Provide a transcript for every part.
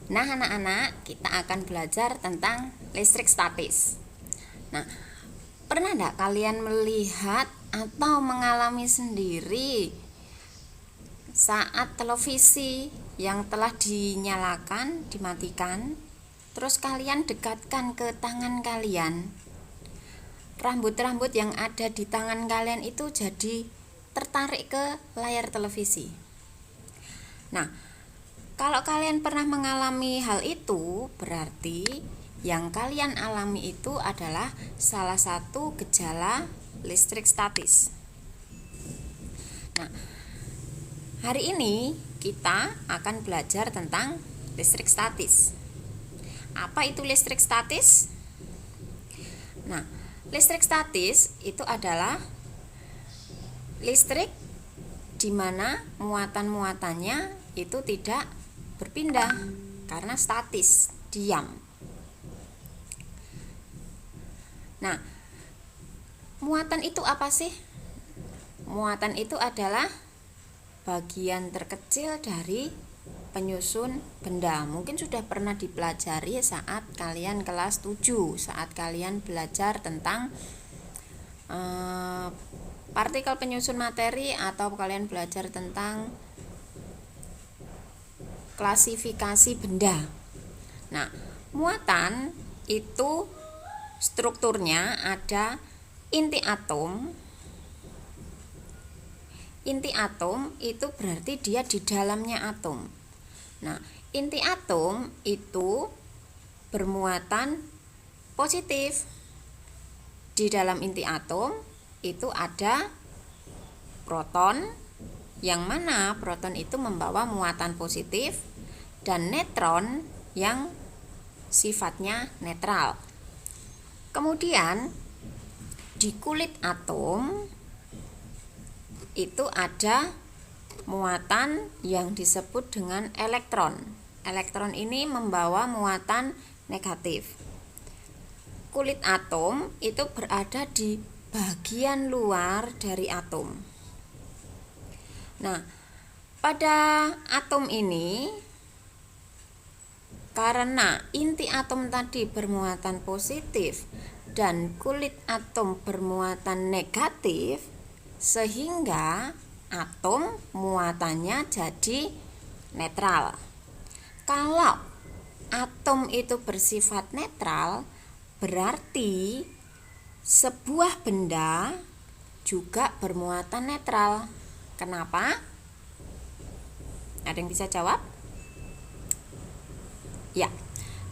Nah, anak-anak, kita akan belajar tentang listrik statis. Nah, pernah enggak kalian melihat atau mengalami sendiri saat televisi yang telah dinyalakan, dimatikan, terus kalian dekatkan ke tangan kalian, rambut-rambut yang ada di tangan kalian itu jadi tertarik ke layar televisi. Nah, kalau kalian pernah mengalami hal itu, berarti yang kalian alami itu adalah salah satu gejala listrik statis. Nah, hari ini kita akan belajar tentang listrik statis. Apa itu listrik statis? Nah, listrik statis itu adalah listrik di mana muatan-muatannya itu tidak berpindah karena statis, diam. Nah, muatan itu apa sih? Muatan itu adalah bagian terkecil dari penyusun benda. Mungkin sudah pernah dipelajari saat kalian kelas 7, saat kalian belajar tentang partikel penyusun materi, atau kalian belajar tentang klasifikasi benda. Nah, muatan itu strukturnya ada inti atom. Inti atom itu berarti dia di dalamnya atom. Nah, inti atom itu bermuatan positif. Di dalam inti atom itu ada proton, yang mana proton itu membawa muatan positif, dan netron yang sifatnya netral. Kemudian di kulit atom itu ada muatan yang disebut dengan elektron. Elektron ini membawa muatan negatif. Kulit atom itu berada di bagian luar dari atom. Nah, pada atom ini, karena inti atom tadi bermuatan positif dan kulit atom bermuatan negatif, sehingga atom muatannya jadi netral. Kalau atom itu bersifat netral, berarti sebuah benda juga bermuatan netral. Kenapa? Ada yang bisa jawab? Ya,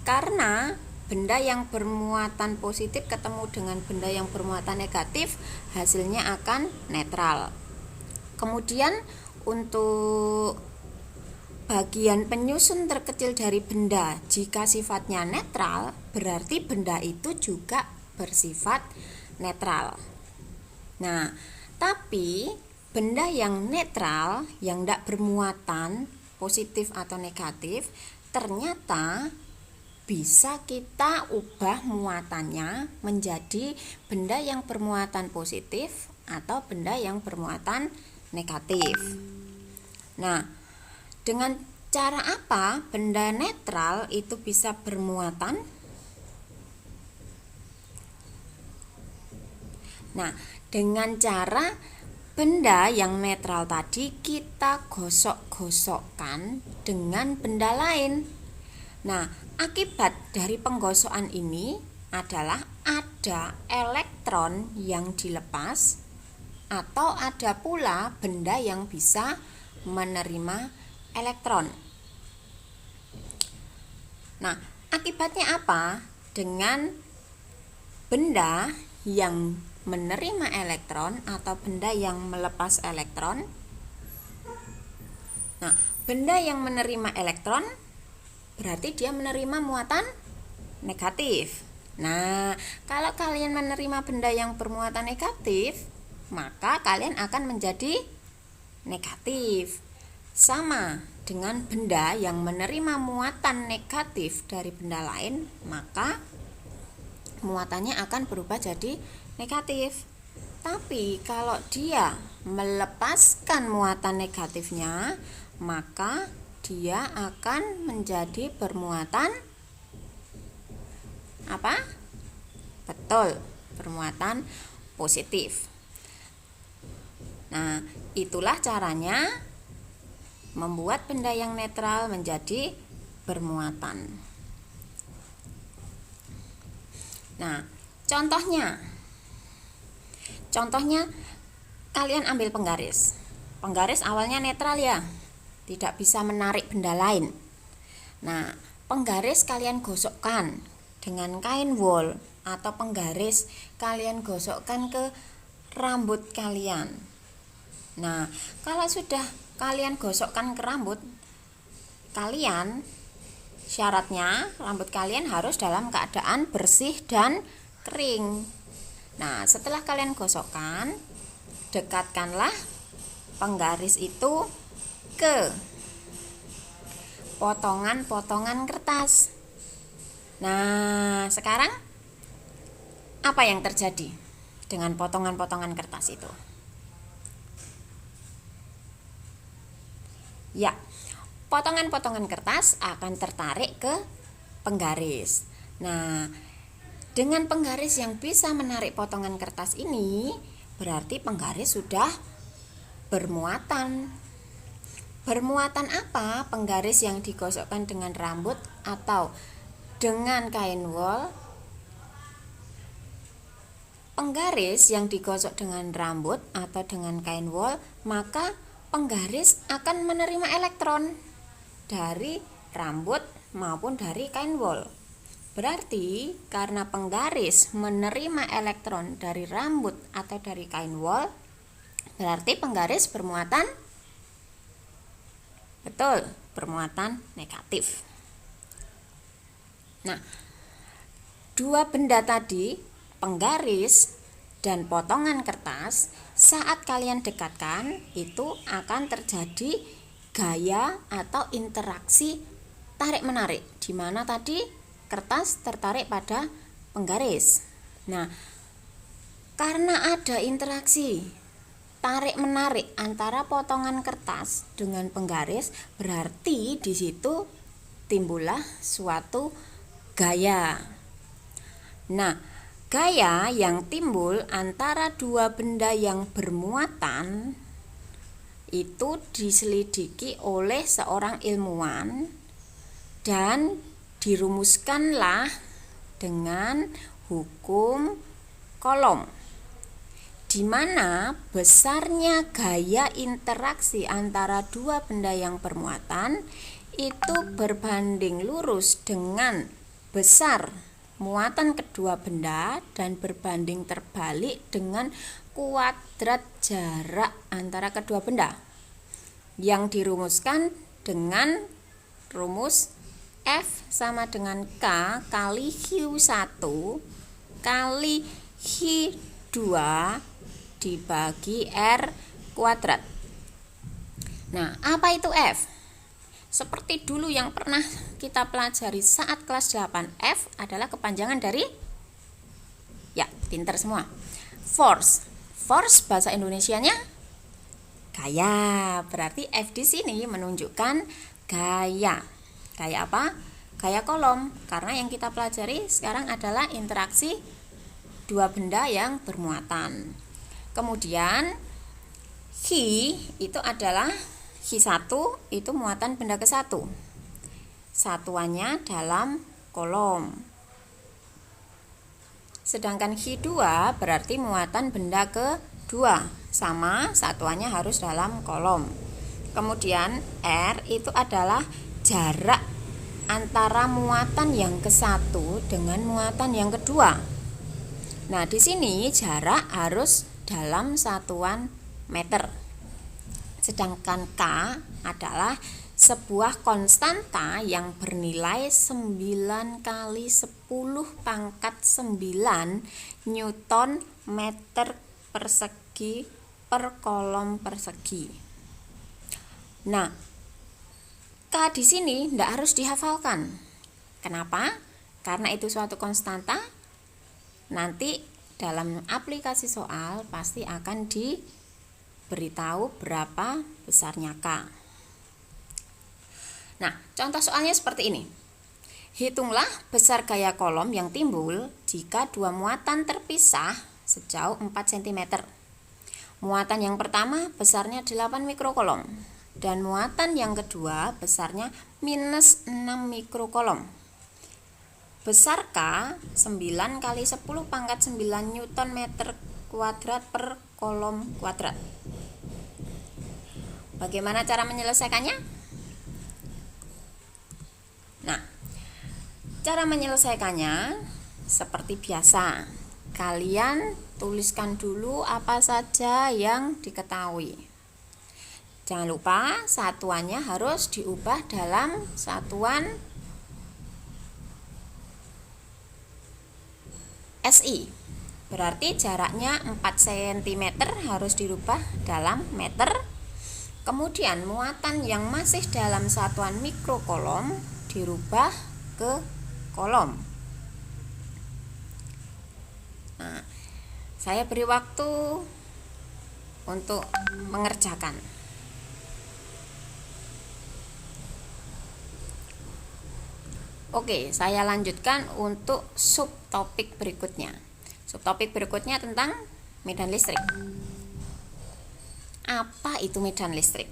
karena benda yang bermuatan positif ketemu dengan benda yang bermuatan negatif, hasilnya akan netral. Kemudian untuk bagian penyusun terkecil dari benda, jika sifatnya netral, berarti benda itu juga bersifat netral. Nah, tapi benda yang netral, yang tidak bermuatan positif atau negatif, ternyata bisa kita ubah muatannya menjadi benda yang bermuatan positif atau benda yang bermuatan negatif. Nah, dengan cara apa benda netral itu bisa bermuatan? Nah, dengan cara benda yang netral tadi kita gosok-gosokkan dengan benda lain. Nah, akibat dari penggosokan ini adalah ada elektron yang dilepas, atau ada pula benda yang bisa menerima elektron. Nah, akibatnya apa? Dengan benda yang menerima elektron atau benda yang melepas elektron. Nah, benda yang menerima elektron berarti dia menerima muatan negatif. Nah, kalau kalian menerima benda yang bermuatan negatif, maka kalian akan menjadi negatif. Sama dengan benda yang menerima muatan negatif dari benda lain, maka muatannya akan berubah jadi negatif. Tapi kalau dia melepaskan muatan negatifnya, maka dia akan menjadi bermuatan apa? Betul, bermuatan positif. Nah, itulah caranya membuat benda yang netral menjadi bermuatan. Nah, contohnya kalian ambil penggaris. Penggaris awalnya netral ya, tidak bisa menarik benda lain. Nah, penggaris kalian gosokkan dengan kain wol, atau penggaris kalian gosokkan ke rambut kalian. Nah, kalau sudah kalian gosokkan ke rambut kalian, syaratnya rambut kalian harus dalam keadaan bersih dan kering. Nah, setelah kalian gosokkan, dekatkanlah penggaris itu ke potongan-potongan kertas. Nah, sekarang apa yang terjadi dengan potongan-potongan kertas itu? Ya, potongan-potongan kertas akan tertarik ke penggaris. Nah, dengan penggaris yang bisa menarik potongan kertas ini, berarti penggaris sudah bermuatan. Bermuatan apa penggaris yang digosokkan dengan rambut atau dengan kain wol? Penggaris yang digosok dengan rambut atau dengan kain wol, maka penggaris akan menerima elektron dari rambut maupun dari kain wol. Berarti karena penggaris menerima elektron dari rambut atau dari kain wol, berarti penggaris bermuatan betul, bermuatan negatif. Nah, dua benda tadi, penggaris dan potongan kertas, saat kalian dekatkan itu akan terjadi gaya atau interaksi tarik-menarik, di mana tadi kertas tertarik pada penggaris. Nah, karena ada interaksi tarik-menarik antara potongan kertas dengan penggaris, berarti di situ timbullah suatu gaya. Nah, gaya yang timbul antara dua benda yang bermuatan itu diselidiki oleh seorang ilmuwan dan dirumuskanlah dengan hukum Coulomb, di mana besarnya gaya interaksi antara dua benda yang bermuatan itu berbanding lurus dengan besar muatan kedua benda dan berbanding terbalik dengan kuadrat jarak antara kedua benda, yang dirumuskan dengan rumus F sama dengan K kali Q1 kali Q2 dibagi R kuadrat. Nah, apa itu F? Seperti dulu yang pernah kita pelajari saat kelas 8, F adalah kepanjangan dari, ya, pinter semua, force. Force bahasa Indonesianya gaya. Berarti F di sini menunjukkan gaya. Gaya apa? Gaya Coulomb. Karena yang kita pelajari sekarang adalah interaksi dua benda yang bermuatan. Kemudian Hi itu adalah Hi1 itu muatan benda ke-1. Satuannya dalam Coulomb. Sedangkan Hi2 berarti muatan benda ke-2, sama satuannya harus dalam Coulomb. Kemudian R itu adalah jarak antara muatan yang ke-1 dengan muatan yang kedua. Nah, di sini jarak harus dalam satuan meter. Sedangkan K adalah sebuah konstanta yang bernilai 9 kali 10 pangkat 9 Newton meter persegi per kolom persegi. Nah, K di sini tidak harus dihafalkan. Kenapa? Karena itu suatu konstanta. Nanti dalam aplikasi soal pasti akan diberitahu berapa besarnya K. Nah, contoh soalnya seperti ini. Hitunglah besar gaya kolom yang timbul jika dua muatan terpisah sejauh 4 cm. Muatan yang pertama besarnya 8 mikrokolom dan muatan yang kedua besarnya minus 6 mikrokolom. Besar K 9 kali 10 pangkat 9 Newton meter kuadrat per kolom kuadrat. Bagaimana cara menyelesaikannya? Nah, cara menyelesaikannya seperti biasa. Kalian tuliskan dulu apa saja yang diketahui. Jangan lupa satuannya harus diubah dalam satuan SI. Berarti jaraknya 4 cm harus dirubah dalam meter. Kemudian muatan yang masih dalam satuan mikrokolom dirubah ke kolom. Nah, saya beri waktu untuk mengerjakan. Oke, saya lanjutkan untuk subtopik berikutnya. Subtopik berikutnya tentang medan listrik. Apa itu medan listrik?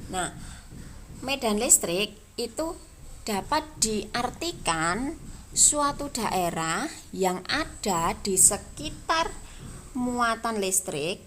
Nah, medan listrik itu dapat diartikan suatu daerah yang ada di sekitar muatan listrik,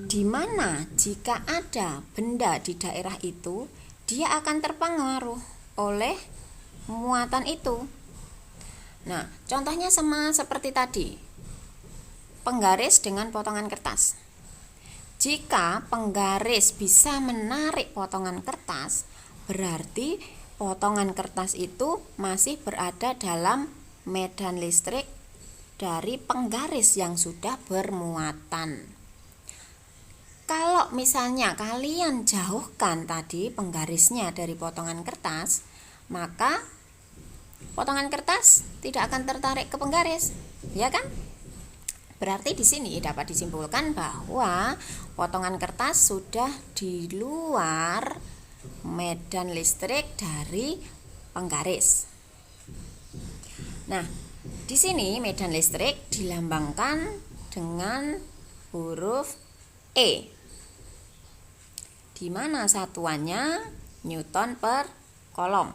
di mana jika ada benda di daerah itu, dia akan terpengaruh oleh muatan itu. Nah, contohnya sama seperti tadi, penggaris dengan potongan kertas. Jika penggaris bisa menarik potongan kertas, berarti potongan kertas itu masih berada dalam medan listrik dari penggaris yang sudah bermuatan. Kalau misalnya kalian jauhkan tadi penggarisnya dari potongan kertas, maka potongan kertas tidak akan tertarik ke penggaris, ya kan? Berarti di sini dapat disimpulkan bahwa potongan kertas sudah di luar medan listrik dari penggaris. Nah, di sini medan listrik dilambangkan dengan huruf E, di mana satuannya Newton per kolom.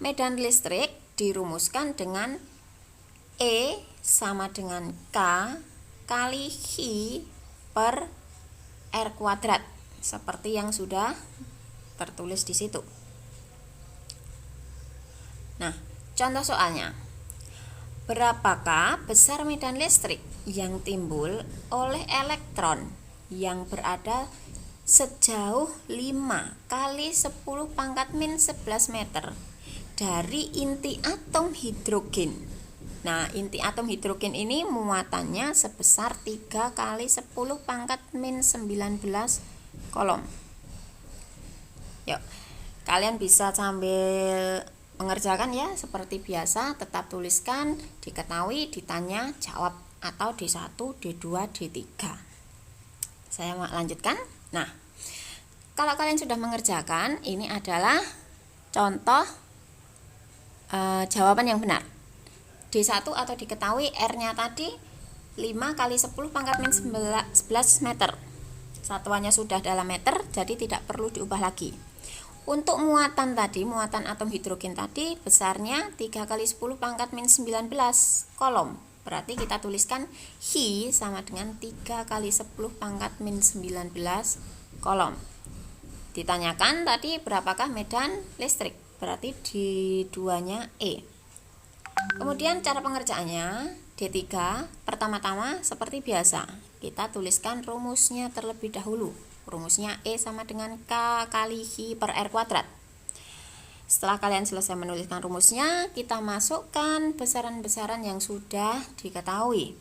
Medan listrik dirumuskan dengan E sama dengan K kali I per R kuadrat, seperti yang sudah tertulis di situ. Nah, contoh soalnya. Berapakah besar medan listrik yang timbul oleh elektron yang berada sejauh 5 kali 10 pangkat min 11 meter dari inti atom hidrogen? Nah, inti atom hidrogen ini muatannya sebesar 3 kali 10 pangkat min 19 kolom. Yuk, kalian bisa sambil mengerjakan ya, seperti biasa. Tetap tuliskan, diketahui, ditanya, jawab, atau D1, D2, D3. Saya mau lanjutkan. Nah, kalau kalian sudah mengerjakan, ini adalah contoh jawaban yang benar. D1 atau diketahui, R-nya tadi 5 kali 10 pangkat min 11 meter. Satuannya sudah dalam meter, jadi tidak perlu diubah lagi. Untuk muatan tadi, muatan atom hidrogen tadi besarnya 3 kali 10 pangkat min 19 kolom. Berarti kita tuliskan Hi sama dengan 3 kali 10 pangkat min 19 kolom. Ditanyakan tadi berapakah medan listrik, berarti di duanya E. Kemudian cara pengerjaannya D3, pertama-tama seperti biasa, kita tuliskan rumusnya terlebih dahulu. Rumusnya E sama dengan K kali I per R kuadrat. Setelah kalian selesai menuliskan rumusnya, kita masukkan besaran-besaran yang sudah diketahui.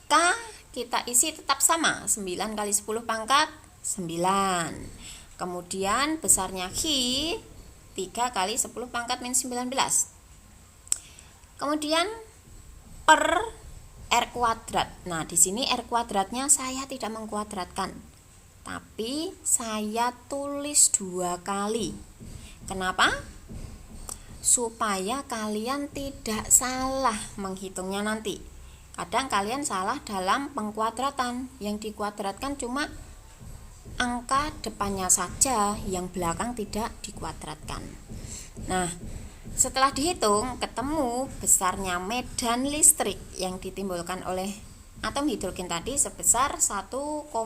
K kita isi tetap sama, 9 kali 10 pangkat 9. Kemudian besarnya I 3 kali 10 pangkat min 19. Kemudian per R kuadrat. Nah, di sini R kuadratnya saya tidak mengkuadratkan, tapi saya tulis 2 kali. Kenapa? Supaya kalian tidak salah menghitungnya nanti. Kadang kalian salah dalam pengkuadratan, yang dikuadratkan cuma angka depannya saja, yang belakang tidak dikuadratkan. Nah, setelah dihitung, ketemu besarnya medan listrik yang ditimbulkan oleh atom hidrogen tadi sebesar 1,08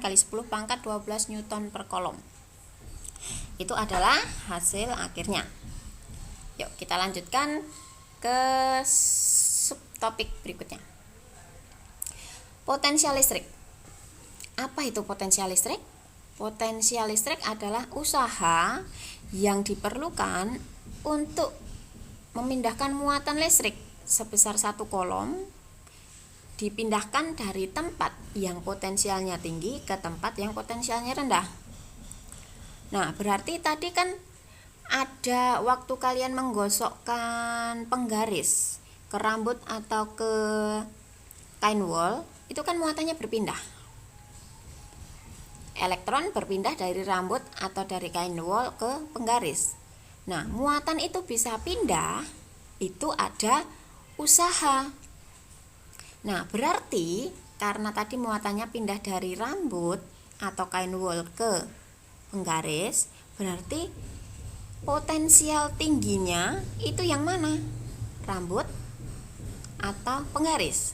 kali 10 pangkat 12 Newton per kolom. Itu adalah hasil akhirnya. Yuk kita lanjutkan ke subtopik berikutnya. Potensial listrik. Apa itu potensial listrik? Potensial listrik adalah usaha yang diperlukan untuk memindahkan muatan listrik sebesar 1 kolom, dipindahkan dari tempat yang potensialnya tinggi ke tempat yang potensialnya rendah. Nah, berarti tadi kan ada waktu kalian menggosokkan penggaris ke rambut atau ke kain wol, itu kan muatannya berpindah. Elektron berpindah dari rambut atau dari kain wol ke penggaris. Nah, muatan itu bisa pindah, itu ada usaha. Nah, berarti karena tadi muatannya pindah dari rambut atau kain wol ke penggaris, berarti potensial tingginya itu yang mana? Rambut atau penggaris?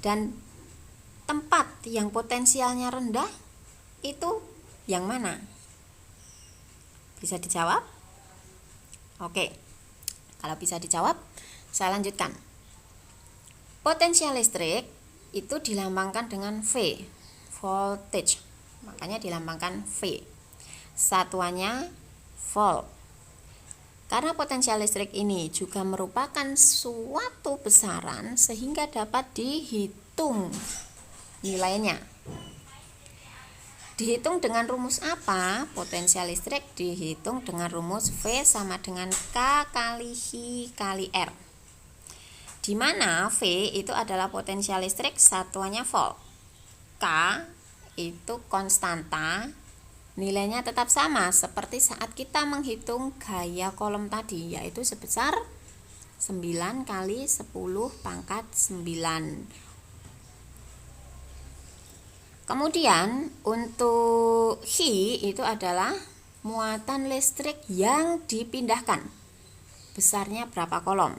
Dan tempat yang potensialnya rendah itu yang mana? Bisa dijawab? Oke, kalau bisa dijawab, saya lanjutkan. Potensial listrik itu dilambangkan dengan V, voltage. Makanya dilambangkan V. Satuannya volt. Karena potensial listrik ini juga merupakan suatu besaran sehingga dapat dihitung nilainya. Dihitung dengan rumus apa? Potensial listrik dihitung dengan rumus V sama dengan K kali I kali R. Di mana V itu adalah potensial listrik, satuannya volt. K itu konstanta, nilainya tetap sama seperti saat kita menghitung gaya kolom tadi, yaitu sebesar 9 kali 10 pangkat 9. Kemudian untuk I itu adalah muatan listrik yang dipindahkan. Besarnya berapa kolom?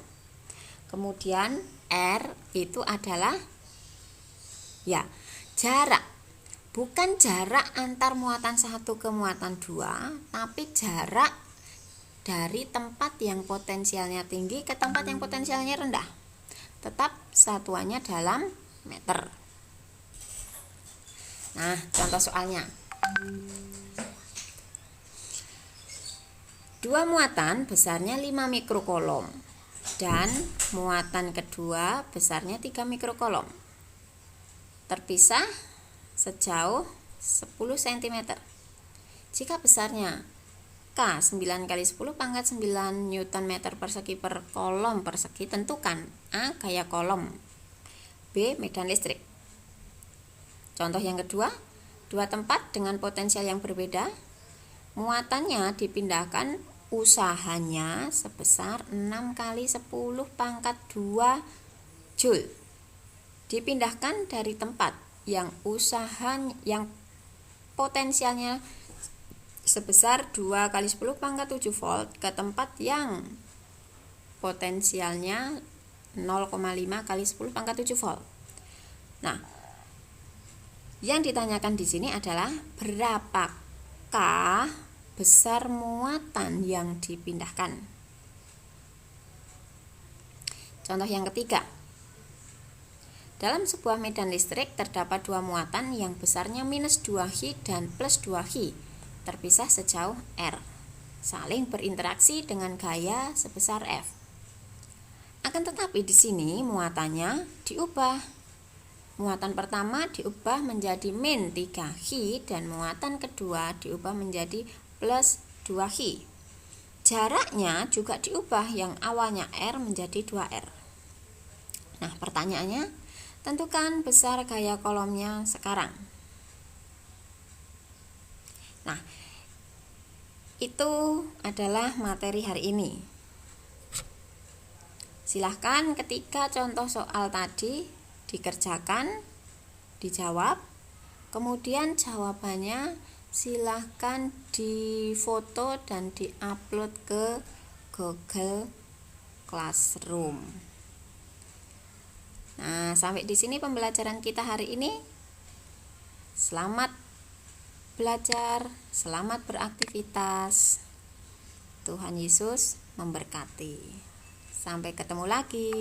Kemudian R itu adalah jarak. Bukan jarak antar muatan 1 ke muatan 2, tapi jarak dari tempat yang potensialnya tinggi ke tempat yang potensialnya rendah. Tetap satuannya dalam meter. Nah, contoh soalnya. 2 muatan besarnya 5 mikrokolom dan muatan kedua besarnya 3 mikrokolom. Terpisah sejauh 10 cm. Jika besarnya K 9 kali 10 pangkat 9 Newton meter persegi per kolom persegi, tentukan A gaya kolom, B medan listrik. Contoh yang kedua, 2 tempat dengan potensial yang berbeda, muatannya dipindahkan, usahanya sebesar 6 kali 10 pangkat 2 Joule. Dipindahkan dari tempat yang yang potensialnya sebesar 2 kali 10 pangkat 7 volt ke tempat yang potensialnya 0,5 kali 10 pangkat 7 volt. Nah, yang ditanyakan di sini adalah berapakah besar muatan yang dipindahkan. Contoh yang ketiga. Dalam sebuah medan listrik terdapat 2 muatan yang besarnya minus 2 Hi dan plus 2 Hi, terpisah sejauh R, saling berinteraksi dengan gaya sebesar F. Akan tetapi di sini muatannya diubah. Muatan pertama diubah menjadi min 3 Hi dan muatan kedua diubah menjadi plus 2 Hi. Jaraknya juga diubah, yang awalnya R menjadi 2R. Nah, pertanyaannya, Tentukan besar gaya kolomnya sekarang. Nah, itu adalah materi hari ini. Silahkan ketika contoh soal tadi dikerjakan, dijawab, kemudian jawabannya silahkan difoto dan diupload ke Google Classroom. Nah, sampai di sini pembelajaran kita hari ini. Selamat belajar, selamat beraktivitas. Tuhan Yesus memberkati. Sampai ketemu lagi.